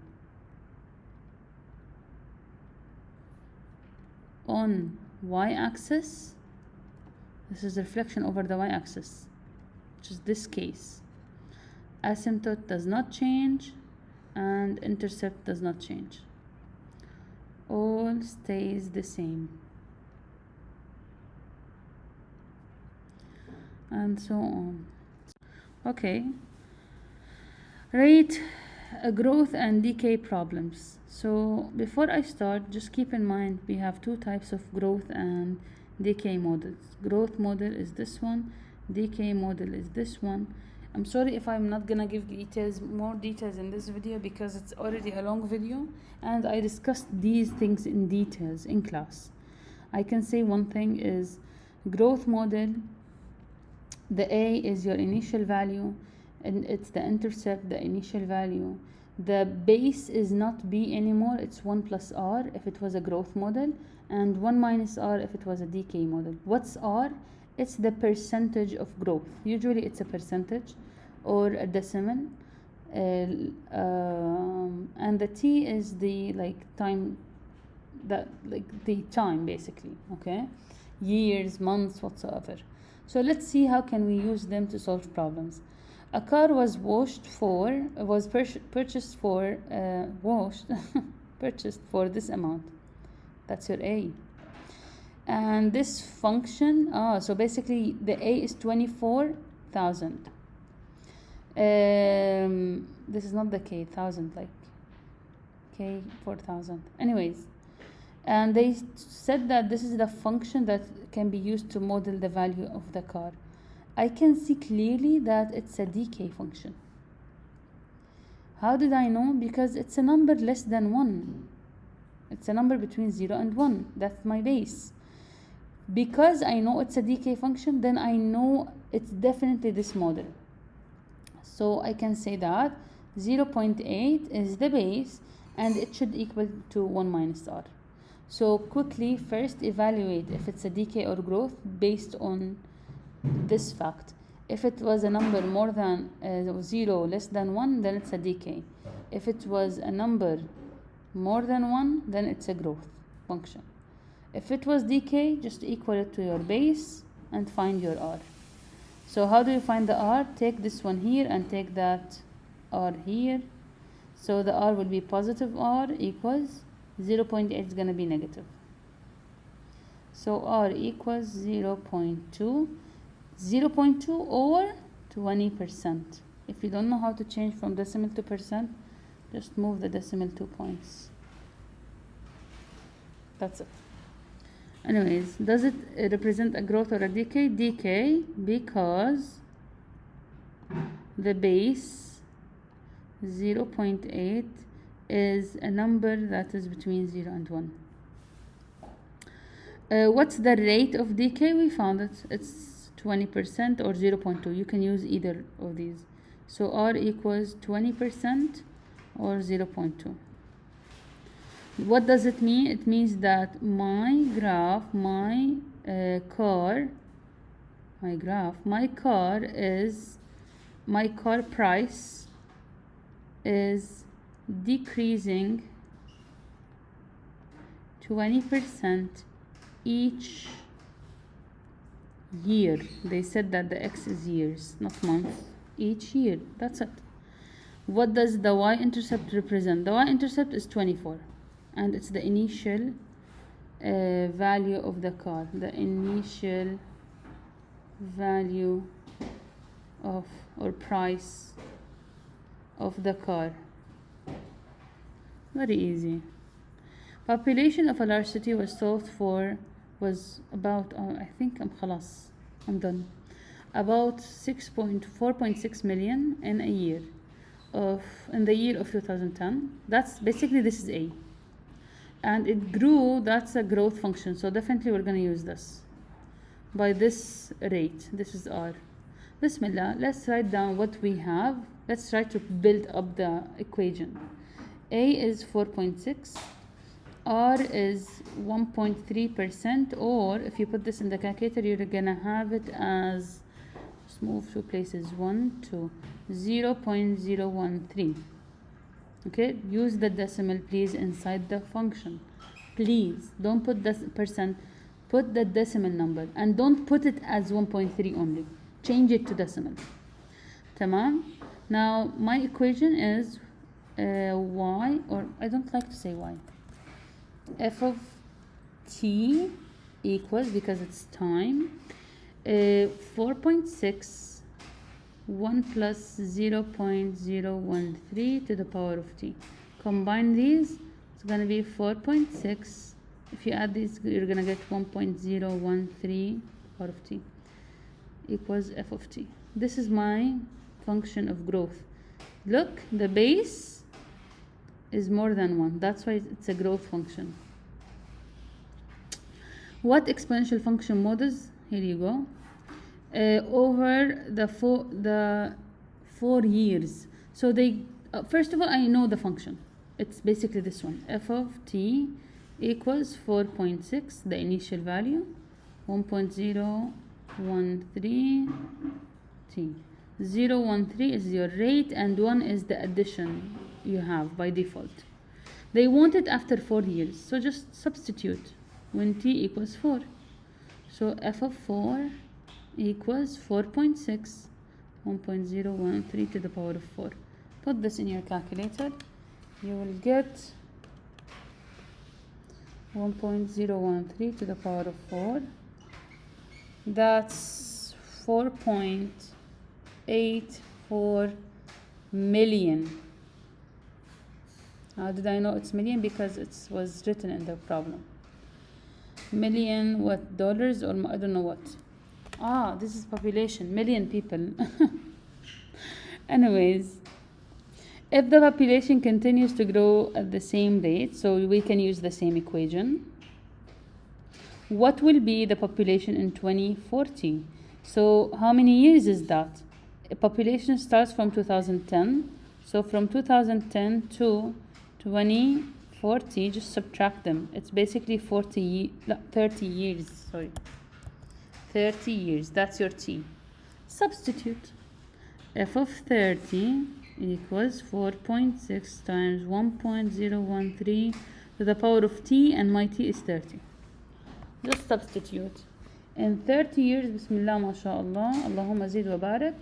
on y-axis, this is reflection over the y-axis, which is this case. Asymptote does not change and intercept does not change. All stays the same. And so on. Okay. Rate growth and decay problems. So before I start, just keep in mind we have 2 types of growth and decay models. Growth model is this one, decay model is this one. I'm sorry if I'm not gonna give more details in this video, because it's already a long video and I discussed these things in details in class. I can say one thing is growth model, the a is your initial value, and it's the intercept, the initial value. The base is not b anymore, it's 1 plus r if it was a growth model, and 1 minus r if it was a decay model. What's r? It's the percentage of growth. Usually it's a percentage or a decimal, and the t is the time, that the time basically, okay, years, months, whatsoever. So let's see how can we use them to solve problems. A car was purchased for purchased for this amount. That's your a. And this function, so basically the a is 24,000. This is not the k, 1,000, like k 4,000. Anyways, and they said that this is the function that can be used to model the value of the car. I can see clearly that it's a decay function. How did I know? Because it's a number less than 1. It's a number between 0 and 1. That's my base. Because I know it's a decay function, then I know it's definitely this model. So I can say that 0.8 is the base and it should equal to 1 minus r. So quickly first evaluate if it's a decay or growth based on this fact. If it was a number more than 0 less than 1, then it's a decay. If it was a number more than 1, then it's a growth function. If it was decay, just equal it to your base and find your r. So how do you find the r? Take this one here and take that r here. So the r will be positive r equals 0.8 is gonna be negative. So r equals 0.2, 0.2 or 20%. If you don't know how to change from decimal to percent, just move the decimal 2 points. That's it. Anyways, does it represent a growth or a decay? Decay, because the base 0.8 is a number that is between 0 and 1. What's the rate of decay? We found it. It's 20% or 0.2. You can use either of these. So r equals 20% or 0.2. What does it mean? It means that my car price is decreasing 20% each year. They said that the x is years, not months. Each year. That's it. What does the y-intercept represent? The y-intercept is 24. And it's the initial value of the car, the initial value of or price of the car. Very easy. Population of a large city was solved for was about I think I'm done. About 4.6 million in the year of 2010. That's basically, this is A. And it grew, that's a growth function, so definitely we're going to use this by this rate. This is r. Bismillah, let's write down what we have. Let's try to build up the equation. A is 4.6, r is 1.3%, or if you put this in the calculator, you're going to have it as, let's move 2 places, 1, 2, 0.013. Okay, use the decimal please inside the function. Please don't put the percent, put the decimal number, and don't put it as 1.3 only. Change it to decimal. Tamam. Now my equation is y, or I don't like to say y. F of t equals, because it's time, 4.6 1 plus 0.013 to the power of t. Combine these, it's going to be 4.6. If you add these, you're going to get 1.013 power of t equals f of t. This is my function of growth. Look, the base is more than 1. That's why it's a growth function. What exponential function models? Here you go. Over the 4 years. So they first of all, I know the function. It's basically this one. F of t equals 4.6, the initial value, 1.013 t. 0.13 is your rate, and 1 is the addition you have by default. They want it after 4 years, so just substitute when t equals 4. So f of 4 equals 4.6, 1.013 to the power of 4. Put this in your calculator. You will get 1.013 to the power of 4. That's 4.84 million. How did I know it's million? Because it was written in the problem. Million, what, dollars, or I don't know what. This is population, million people. Anyways, if the population continues to grow at the same rate, so we can use the same equation. What will be the population in 2040? So how many years is that? A population starts from 2010. So from 2010 to 2040, just subtract them. It's basically 30 years, sorry. 30 years, that's your t. Substitute. F of 30 equals 4.6 times 1.013 to the power of t, and my t is 30. Just substitute. In 30 years, Bismillah, MashaAllah, Allahumma zid wa barak,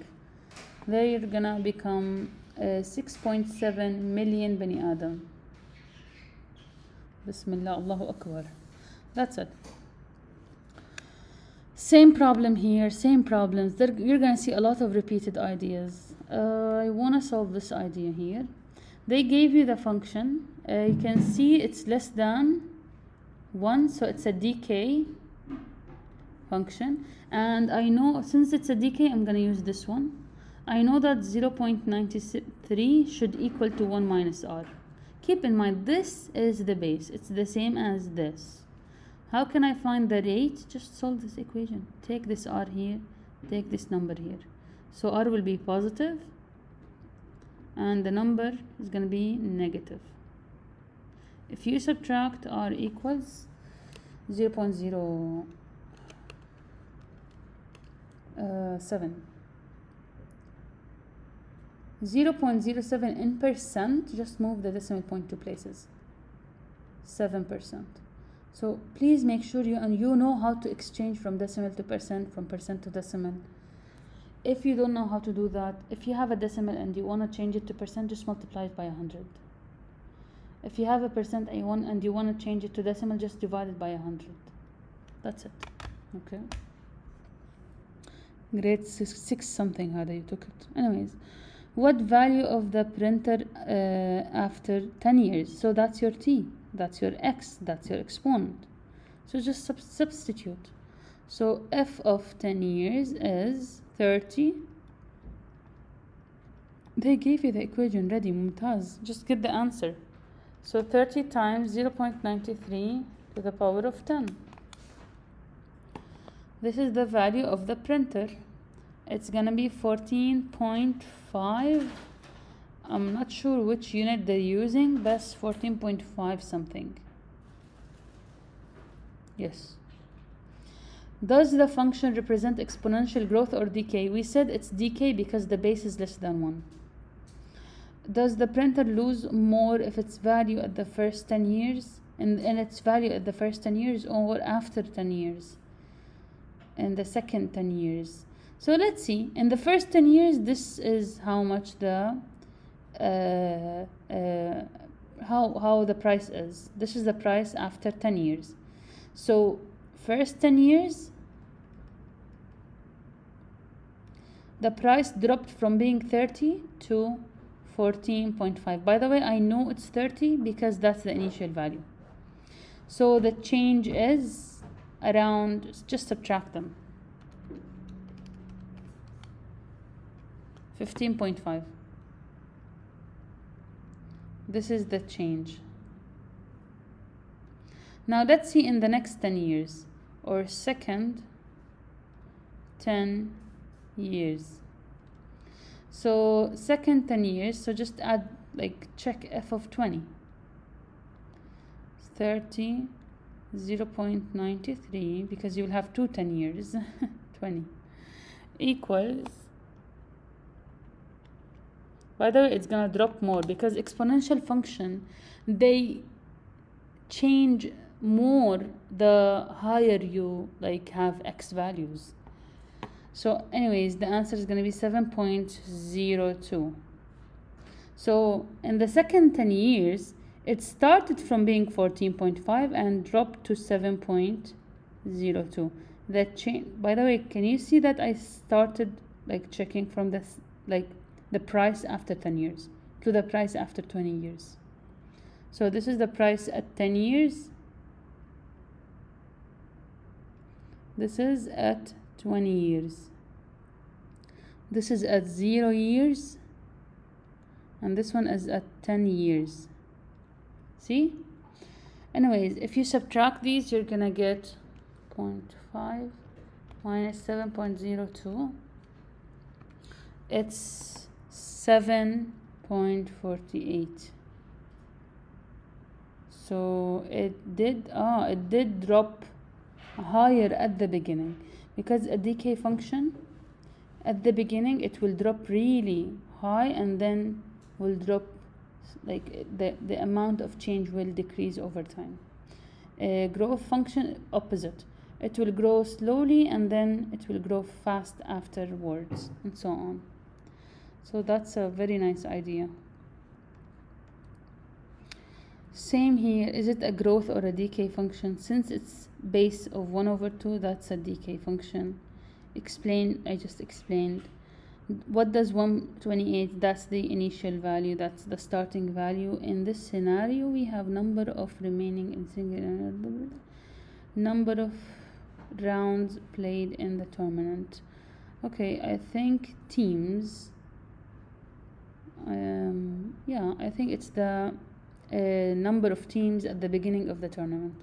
they're gonna become 6.7 million بني آدم. بسم الله الله أكبر. That's it. Same problem here, same problems. You're gonna see a lot of repeated ideas. I wanna solve this idea here. They gave you the function. You can see it's less than 1, so it's a decay function. And I know since it's a decay, I'm gonna use this one. I know that 0.93 should equal to 1 minus r. Keep in mind, this is the base. It's the same as this. How can I find the rate? Just solve this equation. Take this r here, take this number here. So r will be positive, and the number is going to be negative. If you subtract r equals 0.07, 0.07 in percent, just move the decimal point 2 places. 7%. So please make sure you know how to exchange from decimal to percent, from percent to decimal. If you don't know how to do that, if you have a decimal and you want to change it to percent, just multiply it by 100. If you have a percent and you want to change it to decimal, just divide it by 100. That's it. Okay. Grade 6 something هذا you took it. Anyways, what value of the printer after 10 years? So that's your t, that's your x, that's your exponent. So just substitute. So f of 10 years is 30. They gave you the equation ready, ممتاز. Just get the answer. So 30 times 0.93 to the power of 10. This is the value of the printer. It's gonna be 14.5. I'm not sure which unit they're using, but 14.5 something. Yes. Does the function represent exponential growth or decay? We said it's decay because the base is less than 1. Does the printer lose more if its value at the first 10 years, in its value at the first 10 years, or after 10 years? In the second 10 years. So let's see. In the first 10 years, this is how much the how the price is. This is the price after 10 years. So first 10 years, the price dropped from being 30 to 14.5. By the way, I know it's 30 because that's the initial value. So the change is around, just subtract them, 15.5. This is the change. Now let's see in the next 10 years, or second 10 years. So second 10 years, so just add, like, check f of 20. 30, 0.93, because you will have 10 years, 20, equals, by the way, it's gonna drop more because exponential function, they change more the higher you have x values. So anyways, the answer is gonna be 7.02. So in the second 10 years, it started from being 14.5 and dropped to 7.02. That change, by the way, can you see that I started checking from this, the price after 10 years to the price after 20 years. So this is the price at 10 years. This is at 20 years. This is at 0 years. And this one is at 10 years. See? Anyways, if you subtract these, you're gonna get 0.5 minus 7.02. It's 7.48. So it did drop higher at the beginning, because a decay function at the beginning it will drop really high and then will drop, the amount of change will decrease over time. A growth function, opposite. It will grow slowly and then it will grow fast afterwards, and so on. So that's a very nice idea. Same here. Is it a growth or a decay function? Since it's base of 1 over 2, that's a decay function. Explain, I just explained. What does 128? That's the initial value, that's the starting value. In this scenario, we have number of remaining in singular, number of rounds played in the tournament. Okay, I think teams. Yeah, I think it's the number of teams at the beginning of the tournament.